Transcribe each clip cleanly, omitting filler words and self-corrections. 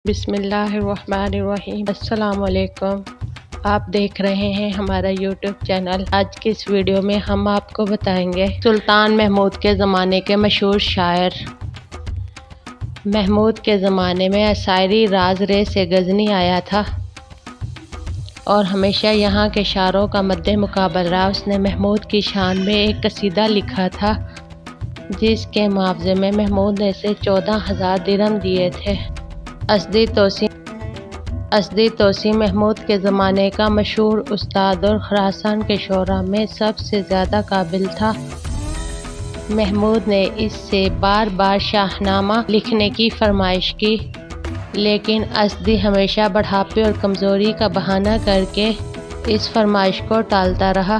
بسم اللہ الرحمن الرحیم۔ السلام علیکم، آپ دیکھ رہے ہیں ہمارا یوٹیوب چینل۔ آج کی اس ویڈیو میں ہم آپ کو بتائیں گے سلطان محمود کے زمانے کے مشہور شاعر۔ محمود کے زمانے میں شاعری راز رے سے غزنی آیا تھا اور ہمیشہ یہاں کے شاعروں کا مد مقابل رہا۔ اس نے محمود کی شان میں ایک قصیدہ لکھا تھا جس کے معاوضے میں محمود نے اسے 14,000 درہم دیے تھے۔ اسدی توسی محمود کے زمانے کا مشہور استاد اور خراسان کے شعراء میں سب سے زیادہ قابل تھا۔ محمود نے اس سے بار بار شاہنامہ لکھنے کی فرمائش کی، لیکن اسدی ہمیشہ بڑھاپے اور کمزوری کا بہانہ کر کے اس فرمائش کو ٹالتا رہا۔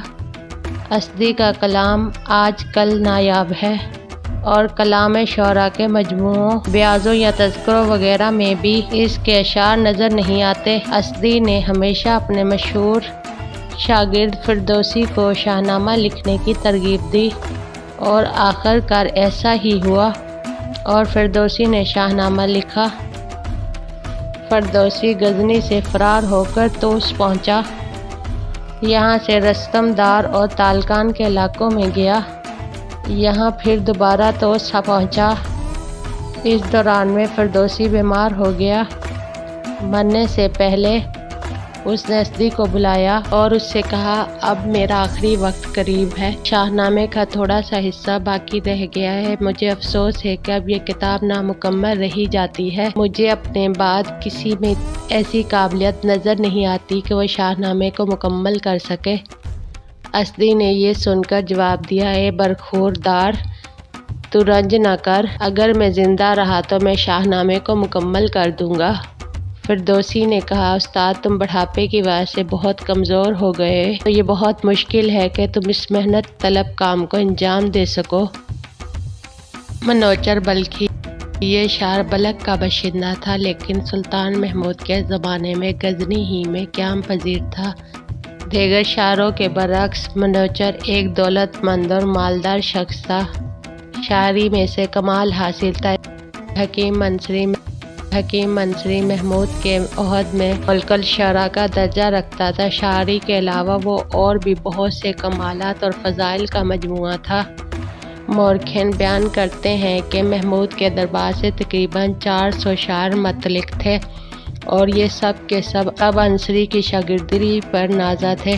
اسدی کا کلام آج کل نایاب ہے اور کلام شعراء کے مجموعوں، بیاضوں یا تذکروں وغیرہ میں بھی اس کے اشعار نظر نہیں آتے۔ اسدی نے ہمیشہ اپنے مشہور شاگرد فردوسی کو شاہنامہ لکھنے کی ترغیب دی اور آخر کار ایسا ہی ہوا اور فردوسی نے شاہنامہ لکھا۔ فردوسی غزنی سے فرار ہو کر طوس پہنچا، یہاں سے رستم دار اور تالکان کے علاقوں میں گیا، یہاں پھر دوبارہ طوس پہنچا۔ اس دوران میں فردوسی بیمار ہو گیا۔ مرنے سے پہلے اس نے اسدی کو بلایا اور اس سے کہا، اب میرا آخری وقت قریب ہے، شاہنامے کا تھوڑا سا حصہ باقی رہ گیا ہے، مجھے افسوس ہے کہ اب یہ کتاب نامکمل رہی جاتی ہے، مجھے اپنے بعد کسی میں ایسی قابلیت نظر نہیں آتی کہ وہ شاہنامے کو مکمل کر سکے۔ اسدی نے یہ سن کر جواب دیا، اے برخوردار، تو رنج نہ کر، اگر میں زندہ رہا تو میں شاہنامے کو مکمل کر دوں گا۔ فردوسی نے کہا، استاد تم بڑھاپے کی وجہ سے بہت کمزور ہو گئے تو یہ بہت مشکل ہے کہ تم اس محنت طلب کام کو انجام دے سکو۔ منوچر بلخی یہ شاعر بلخ کا باشندہ تھا، لیکن سلطان محمود کے زمانے میں غزنی ہی میں قیام پذیر تھا۔ دیگر شاعروں کے برعکس منوچر ایک دولت مند اور مالدار شخص تھا۔ شاعری میں سے کمال حاصل تھا۔ حکیم منصری محمود کے عہد میں ملک الشعراء کا درجہ رکھتا تھا۔ شاعری کے علاوہ وہ اور بھی بہت سے کمالات اور فضائل کا مجموعہ تھا۔ مورخین بیان کرتے ہیں کہ محمود کے دربار سے تقریباً 400 شاعر منسلک تھے اور یہ سب کے سب انصری کی شاگردی پر نازا تھے۔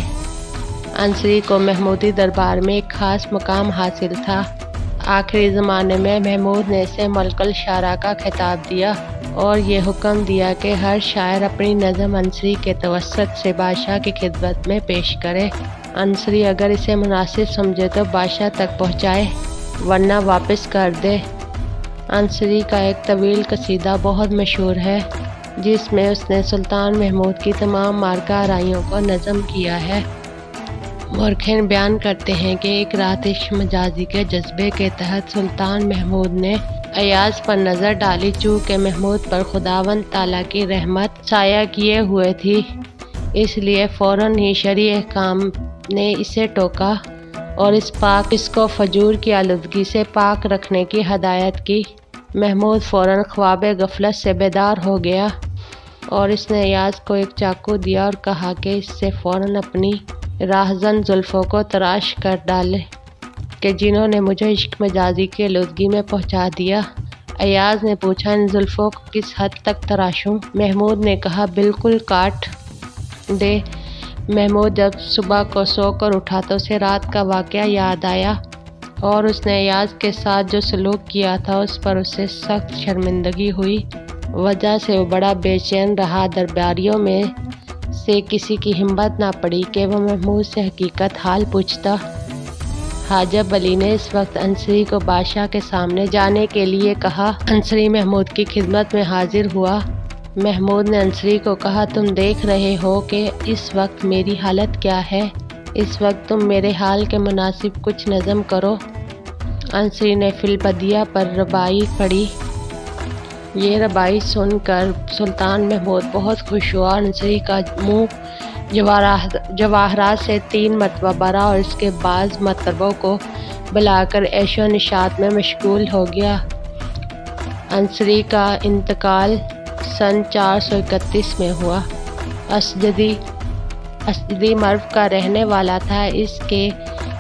انصری کو محمودی دربار میں ایک خاص مقام حاصل تھا۔ آخری زمانے میں محمود نے اسے ملک الشعراء کا خطاب دیا اور یہ حکم دیا کہ ہر شاعر اپنی نظم انصری کے توسط سے بادشاہ کی خدمت میں پیش کرے۔ انصری اگر اسے مناسب سمجھے تو بادشاہ تک پہنچائے، ورنہ واپس کر دے۔ انصری کا ایک طویل قصیدہ بہت مشہور ہے جس میں اس نے سلطان محمود کی تمام مارکہ آرائیوں کو نظم کیا ہے۔ مورخین بیان کرتے ہیں کہ ایک رات عشق مجازی کے جذبے کے تحت سلطان محمود نے ایاز پر نظر ڈالی، چونکہ محمود پر خداوند تعالیٰ کی رحمت سایہ کیے ہوئے تھی، اس لیے فوراً ہی شرعی احکام نے اسے ٹوکا اور اس کو فجور کی آلودگی سے پاک رکھنے کی ہدایت کی۔ محمود فوراً خواب غفلت سے بیدار ہو گیا اور اس نے ایاز کو ایک چاقو دیا اور کہا کہ اس سے فوراً اپنی راہزن زلفوں کو تراش کر ڈالے کہ جنہوں نے مجھے عشق مجازی کی آلودگی میں پہنچا دیا۔ ایاز نے پوچھا، ان زلفوں کو کس حد تک تراشوں؟ محمود نے کہا، بالکل کاٹ دے۔ محمود جب صبح کو سو کر اٹھا تو اسے رات کا واقعہ یاد آیا اور اس نے ایاز کے ساتھ جو سلوک کیا تھا اس پر اسے سخت شرمندگی ہوئی، وجہ سے وہ بڑا بے چین رہا۔ درباریوں میں سے کسی کی ہمت نہ پڑی کہ وہ محمود سے حقیقت حال پوچھتا۔ حاجب علی نے اس وقت انصری کو بادشاہ کے سامنے جانے کے لیے کہا۔ انصری محمود کی خدمت میں حاضر ہوا۔ محمود نے انصری کو کہا، تم دیکھ رہے ہو کہ اس وقت میری حالت کیا ہے، اس وقت تم میرے حال کے مناسب کچھ نظم کرو۔ انصری نے فی البدیہ پر رباعی پڑھی۔ یہ رباعی سن کر سلطان محمود بہت خوش ہوا۔ انصری کا منہ جواہرات سے 3 مرتبہ بھرا اور اس کے بعض مطربوں کو بلا کر عیش و نشاط میں مشغول ہو گیا۔ انصری کا انتقال سن 431 میں ہوا۔ اسجدی مرو کا رہنے والا تھا۔ اس کے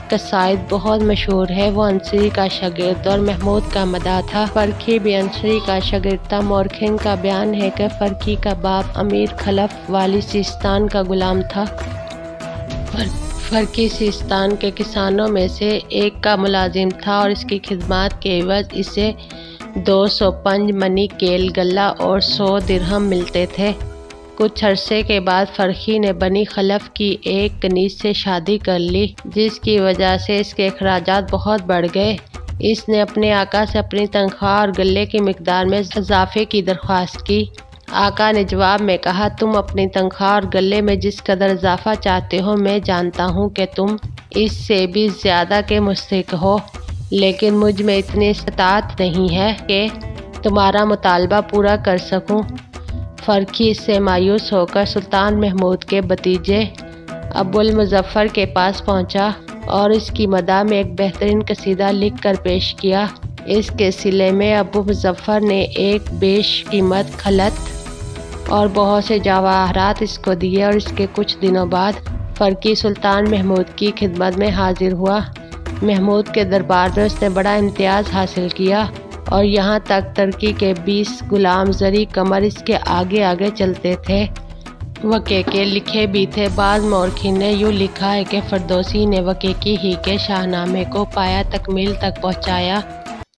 قصائد بہت مشہور ہے۔ وہ انصری کا شاگرد اور محمود کا مداح تھا۔ فرقی بھی انصری کا شاگرد تھا۔ مورخین کا بیان ہے کہ فرقی کا باپ امیر خلف والی سیستان کا غلام تھا۔ فرقی سیستان کے کسانوں میں سے ایک کا ملازم تھا اور اس کی خدمات کے عوض اسے 205 منی کیل غلہ اور 100 درہم ملتے تھے۔ کچھ عرصے کے بعد فرقی نے بنی خلف کی ایک کنیز سے شادی کر لی، جس کی وجہ سے اس کے اخراجات بہت بڑھ گئے۔ اس نے اپنے آقا سے اپنی تنخواہ اور غلے کی مقدار میں اضافے کی درخواست کی۔ آقا نے جواب میں کہا، تم اپنی تنخواہ اور غلے میں جس قدر اضافہ چاہتے ہو میں جانتا ہوں کہ تم اس سے بھی زیادہ کے مستحق ہو، لیکن مجھ میں اتنی استطاعت نہیں ہے کہ تمہارا مطالبہ پورا کر سکوں۔ فرقی اس سے مایوس ہو کر سلطان محمود کے بھتیجے ابو المظفر کے پاس پہنچا اور اس کی مداح میں ایک بہترین قصیدہ لکھ کر پیش کیا۔ اس کے صلے میں ابو مظفر نے ایک بیش قیمت خلط اور بہت سے جواہرات اس کو دیے اور اس کے کچھ دنوں بعد فرقی سلطان محمود کی خدمت میں حاضر ہوا۔ محمود کے دربار میں اس نے بڑا امتیاز حاصل کیا اور یہاں تک ترکی کے 20 غلام زری قمر اس کے آگے آگے چلتے تھے۔ وقیقے لکھے بھی تھے۔ بعض مورخین نے یوں لکھا ہے کہ فردوسی نے وقیقی ہی کے شاہنامے کو پایہ تکمیل تک پہنچایا۔